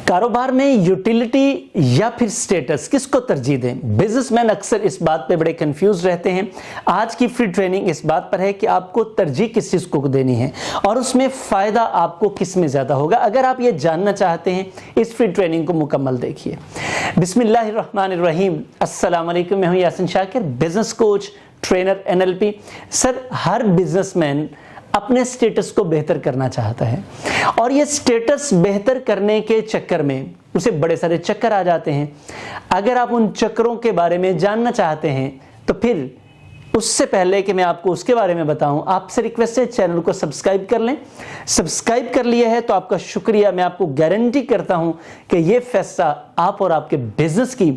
कारोबार में यूटिलिटी या फिर स्टेटस किसको तरजीह दें? बिजनेसमैन अक्सर इस बात पे बड़े कंफ्यूज रहते हैं। आज की फ्री ट्रेनिंग इस बात पर है कि आपको तरजीह किस चीज को देनी है और उसमें फायदा आपको किस में ज्यादा होगा। अगर आप ये जानना चाहते हैं, इस फ्री ट्रेनिंग को मुकम्मल देखिए। बिस्मिल्लाहिर्रहमानिर्रहीम। अस्सलाम वालेकुम। मैं हूं Yasin Shakir, business coach, trainer, NLP। Sir, हर बिजनेसमैन अपने स्टेटस को बेहतर करना चाहता है और ये स्टेटस बेहतर करने के चक्कर में उसे बड़े सारे चक्कर आ जाते हैं। अगर आप उन चक्करों के बारे में जानना चाहते हैं तो फिर उससे पहले कि मैं आपको उसके बारे में बताऊं, आपसे रिक्वेस्ट है चैनल को सब्सक्राइब कर लें। सब्सक्राइब कर लिया है तो आपका शुक्रिया। मैं आपको गारंटी करता हूं कि ये फैसला आप और आपके बिजनेस की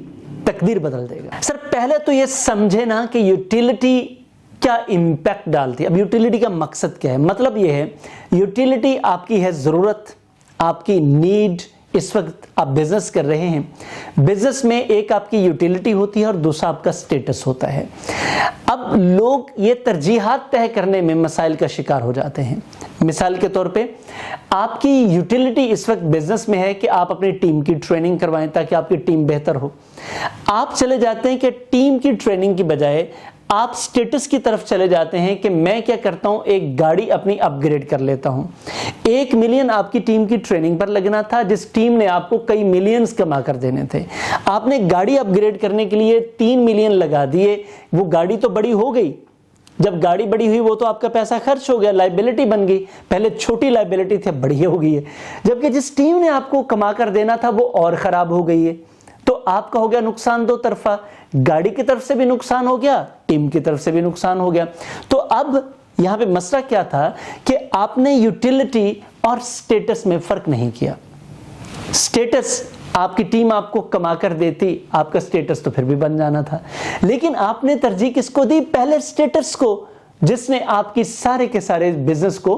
तकदीर बदल देगा। सर, पहले तो ये समझे ना कि यूटिलिटी क्या इंपैक्ट डालती है। अब यूटिलिटी का मकसद क्या है? मतलब ये है, यूटिलिटी आपकी है ज़रूरत, आपकी नीड। इस वक्त आप बिजनेस कर रहे हैं, बिजनेस में एक आपकी यूटिलिटी होती है और दूसरा आपका स्टेटस होता है। अब लोग ये तरजीहात तय करने में मसाइल का शिकार हो जाते हैं। मिसाल के तौर पे, आपकी यूटिलिटी इस वक्त बिजनेस में है कि आप अपनी टीम की ट्रेनिंग करवाएं ताकि आपकी टीम बेहतर हो। आप चले जाते हैं कि टीम की ट्रेनिंग की बजाय आप स्टेटस की तरफ चले जाते हैं कि मैं क्या करता हूं, एक गाड़ी अपनी अपग्रेड कर लेता हूं। 1 मिलियन आपकी टीम की ट्रेनिंग पर लगना था, जिस टीम ने आपको कई मिलियंस कमा कर देने थे। आपने गाड़ी अपग्रेड करने के लिए 3 मिलियन लगा दिए। वो गाड़ी तो बड़ी हो गई, जब गाड़ी बड़ी हुई वो तो आपका पैसा खर्च हो गया, लायबिलिटी बन गई। पहले छोटी लायबिलिटी थी, बड़ी हो गई है। जबकि जिस टीम ने आपको कमा कर देना था वो और खराब हो गई है। तो आपका हो गया नुकसान दो तरफा, गाड़ी की तरफ से भी नुकसान हो गया, टीम की तरफ से भी नुकसान हो गया। तो अब यहां पे मसला क्या था कि आपने यूटिलिटी और स्टेटस में फर्क नहीं किया। स्टेटस, आपकी टीम आपको कमा कर देती, आपका स्टेटस तो फिर भी बन जाना था। लेकिन आपने तरजीह किसको दी? पहले स्टेटस को, जिसने आपकी सारे के सारे बिजनेस को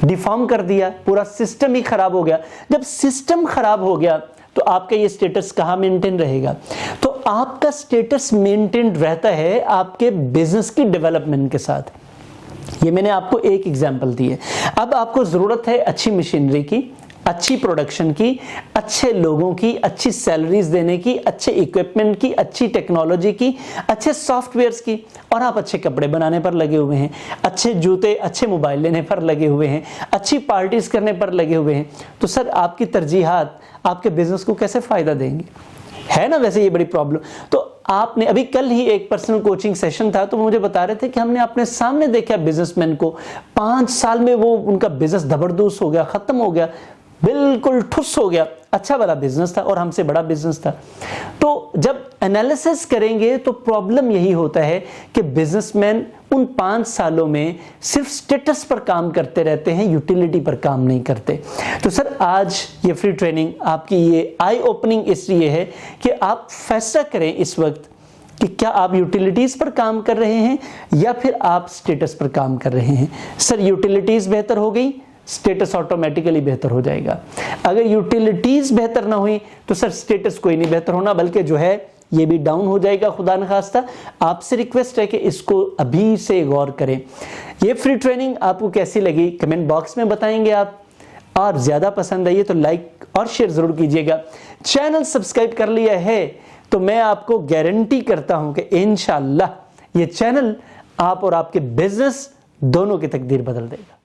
डिफॉर्म कर दिया। पूरा सिस्टम ही खराब हो गया। जब सिस्टम खराब हो गया तो आपका ये स्टेटस कहां मेंटेन रहेगा? तो आपका स्टेटस मेंटेन रहता है आपके बिजनेस की डेवलपमेंट के साथ। ये मैंने आपको एक एग्जांपल दी है। अब आपको जरूरत है अच्छी मशीनरी की, अच्छी प्रोडक्शन की, अच्छे लोगों की, अच्छी सैलरीज देने की, अच्छे इक्विपमेंट की, अच्छी टेक्नोलॉजी की, अच्छे सॉफ्टवेयर्स की, और आप अच्छे कपड़े बनाने पर लगे हुए हैं, अच्छे जूते, अच्छे मोबाइल लेने पर लगे हुए हैं, अच्छी पार्टीज करने पर लगे हुए हैं। तो सर, आपकी तरजीहात आपके बिजनेस को कैसे फायदा देंगे? है ना वैसे ये बड़ी प्रॉब्लम। तो आपने अभी कल ही एक पर्सनल कोचिंग सेशन था, तो मुझे बता रहे थे कि हमने अपने सामने देखा बिजनेसमैन को 5 साल में वो उनका बिजनेस जबरदस्त हो गया, खत्म हो गया, बिल्कुल ठुस हो गया। अच्छा वाला बिजनेस था और हमसे बड़ा बिजनेस था। तो जब एनालिसिस करेंगे तो प्रॉब्लम यही होता है कि बिजनेसमैन उन 5 सालों में सिर्फ स्टेटस पर काम करते रहते हैं, यूटिलिटी पर काम नहीं करते। तो सर, आज ये फ्री ट्रेनिंग आपकी ये आई ओपनिंग इसलिए है कि आप फैसला करें इस वक्त कि क्या आप यूटिलिटीज पर काम कर रहे हैं या फिर आप स्टेटस पर काम कर रहे हैं। सर, यूटिलिटीज बेहतर हो गई, स्टेटस ऑटोमेटिकली बेहतर हो जाएगा। अगर यूटिलिटीज बेहतर ना हुई तो सर, स्टेटस कोई नहीं बेहतर होना, बल्कि जो है ये भी डाउन हो जाएगा, खुदा न खास्ता। आपसे रिक्वेस्ट है कि इसको अभी से गौर करें। ये फ्री ट्रेनिंग आपको कैसी लगी कमेंट बॉक्स में बताएंगे आप, और ज्यादा पसंद आई तो लाइक और शेयर जरूर कीजिएगा। चैनल सब्सक्राइब कर लिया है तो मैं आपको गारंटी करता हूं कि इंशाअल्लाह ये चैनल आप और आपके बिजनेस दोनों की तकदीर बदल देगा।